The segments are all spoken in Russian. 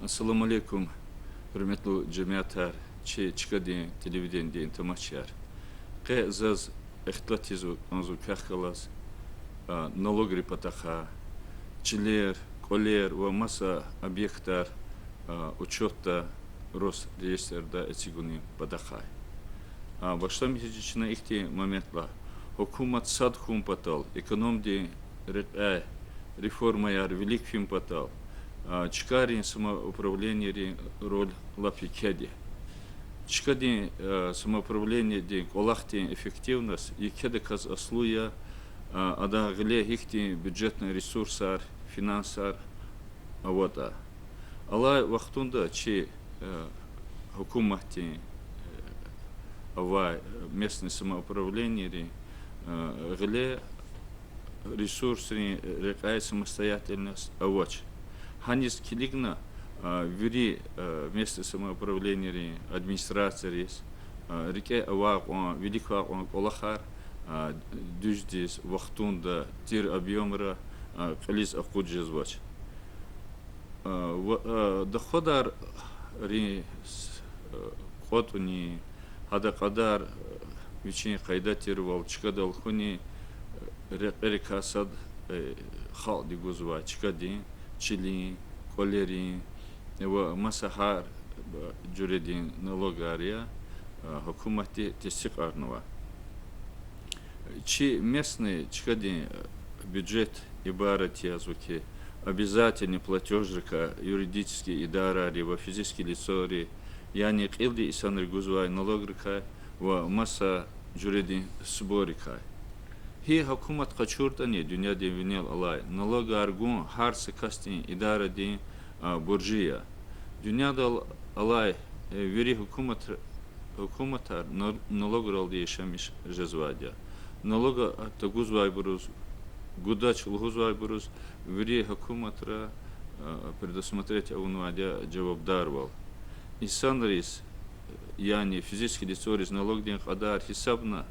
Assalamu alaikum, hürmetli cemiyetler, çıkadı televizyon diye tamaşlar. Ke zaz ihtilatizu anzu kahkalas, налог репатаха, чилер, колер, ва масса объектар учета Росреестрда этигуни падахай. Башта месячина ихти моментла хукумат сад хум патал, эконом ди реформа яр велик фим патал, чкарин самоуправление роль лапи кеди. Чкади самоуправление ди олахти эффективность и кеди каз аслуя ада гле ихти бюджетный ресурсар, финансар, авода. Алла вахтунда чи хукумати ава местное самоуправление гле ресурсы рекай самостоятельность авоч. Ханис килигна вери местное самоуправление администрации реке ава великого олахар düzdüz vaxtunda tir объемра қалис ақуд жазбач. Доходар ри қотуни хада қадар вичини қайда тирвал чикадал хуни рекасад хал дигузва чикади чили колери ва масахар джуредин налогария хукумати тесик арнова. Чи местный чкади бюджет ибарати азвуки обязательный платеж река юридический идара либо физический лицо ри яни қилди исанр гузвай налог река ва масса джуреди сборика. Хи хакумат качуртани дюня дин винел алай налог аргун харсы кастин идара дин буржия. Дюня дал алай вери хукуматар налог ралди ешамиш жазвадя. Налога тагузвай бурус, гудач лгузвай бурус, вери хакуматра предусмотреть аунвадя джавабдарвал. И санрис, яни физический лицорис налог день хадар хисабна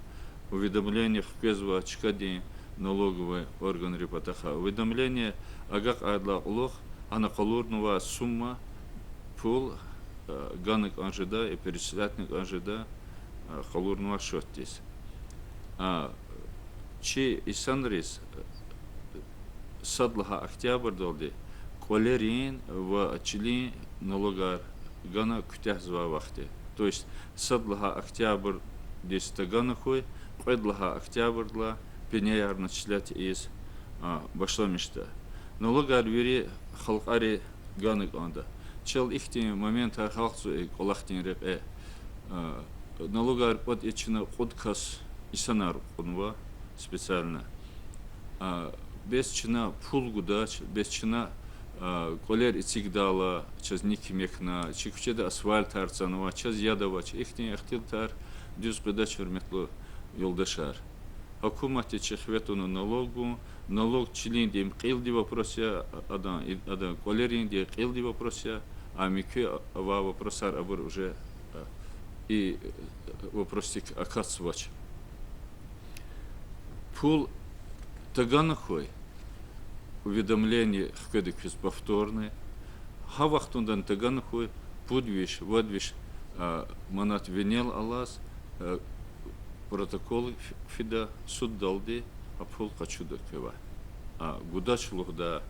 уведомление в кезва чкади налоговый орган репатаха. Уведомление агак адла улох, анакалурнова сумма пул ганок анжида и перечислятник анжида халурнова шоттис. Чи исанрис садлаха октябрь долди колерин в чили налогар гана кутязва вахте. То есть садлаха октябрь десять гана хуй, куэдлаха октябрь дла пеняяр начислять из башла мечта. Налогар вери халкари ганы ганда. Чел ихти момент халксу и колахтин реп налогар под ичина кудкас исанар кунва специально. Без чина пул гудач, без чина колер ицигдала, чаз никимекна, чикчеда асфальт арцанова, чаз ядавач, ихтин ахтилтар дюз гудач верметло юлдашар. Хакумати чехветуну налогу, налог чилин дим қилди вопрося, ада колерин дим қилди вопрося, а мике ава вопросар абур уже и вопросик акацвач. Пул таганахой уведомление хкедеквис повторное, хавахтундан таганахой подвиж, водвиж манат венел алас протокол фида суд далди, а пул качуда кева. Гудач лухда,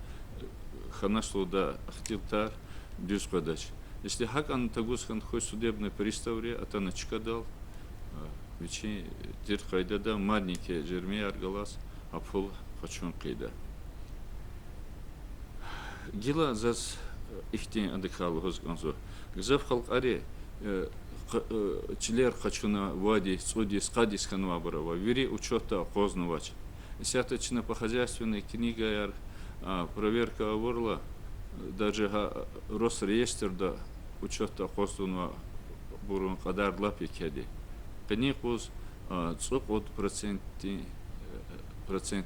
ханаш лухда ахтилтар, дюз кадач. Если хакан тагусхан хой судебный приставре, а таначка дал, Вичи тир кайдада маленькие жерми аргалас, а пол хачун кайда. Гила зас ихтин адекал хозганзо. Гзав халкари чилер хачуна вади суди скадис канвабарова. Вери учета познавач. Сяточно по хозяйственной книга яр проверка аворла, даже Росреестрда учета познава бурун кадар лапи кеди. Конечно, цуп от процент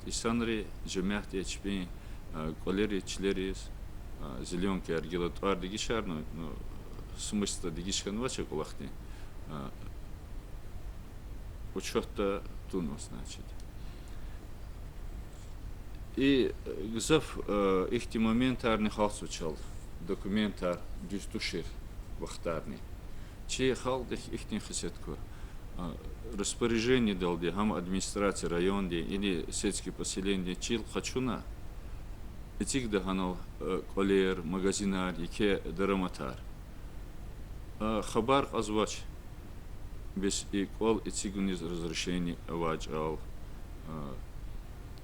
исанри жемяхте чпи колери члерис зеленки аргилатуар дигишар, но смысл дигишхан вача кулахти учета тунус значит. И гзав ихти моментарный халс учал документар дюстушир вахтарни. Че халдых ихтин хасетку. Распоряжение дал хам администрации район или сельские поселения чил хачуна. Этик даханал колер, магазинар, ике дараматар. Хабар азвач без икол этигуниз разрешений аваджал.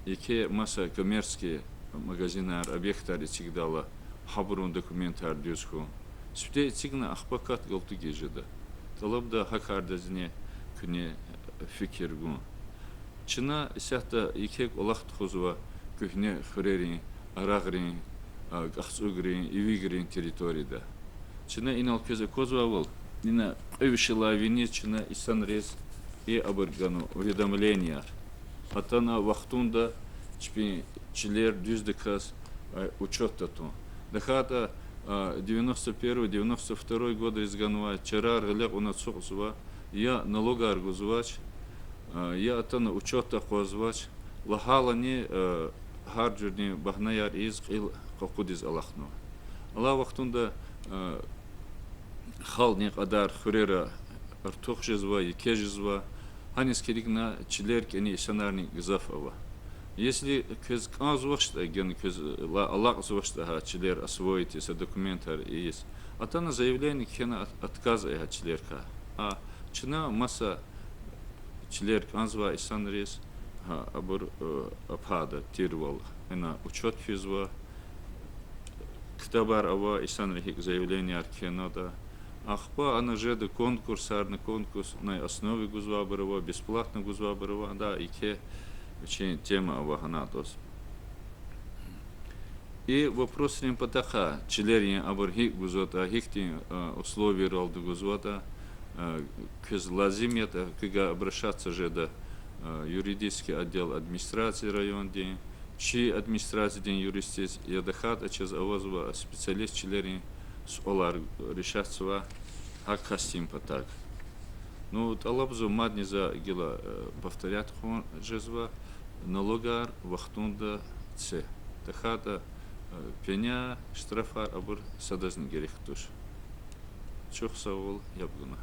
Ике масса коммерческие магазинар, объектар этик дала хабрун документар дюсху. Сюда этигна ахпакат галтуги жеда. Талабда хакардазне күне фикиргун. Чына сяхта икек олахт хузва күхне хурерин, арагрин, гахцугрин, ивигрин территорияда. Чына инал көзе козвавал, нина өвшила вини чына исан-рез и абыргану уведомления. Атана вахтунда чпи чилер дюздекас учет тату. Дахата 91-92 года изганва чарар галек у нас сухзва я налогар гузвач я атана учета хозвач лахала не харджурни бахнаяр из ил какудиз алахну ала вахтунда хални qaдар хурера артухжезва и кежезва ханис керигна чилер кени санарни гзафова. Если кез казвашта ген кез аллах звашта чилер освоить эти документы есть. А то на заявление кена отказа я чилерка. А чина масса чилер казва исан рез абур апада тирвал. Она учет физва ктабар ава исан рехик заявление аркена да. Ахпа она же до конкурсарный конкурс на основе гузвабарова бесплатно гузвабарова да ике тема аваханатос. И вопрос рим патаха, чилерин абархи гузота, хихти условия ролду гузота, кез лазимета, когда обращаться же до юридический отдел администрации район день, чи администрации день юристис, я дахат, чез авазва специалист чилерин с олар решаться, а кастим патак. Ну, талабзу мадни за гила повторят хон жезва, налогар вахтунда це. Тахата пеня штрафар абур садазни герехтуш. Чох савол ябгуна.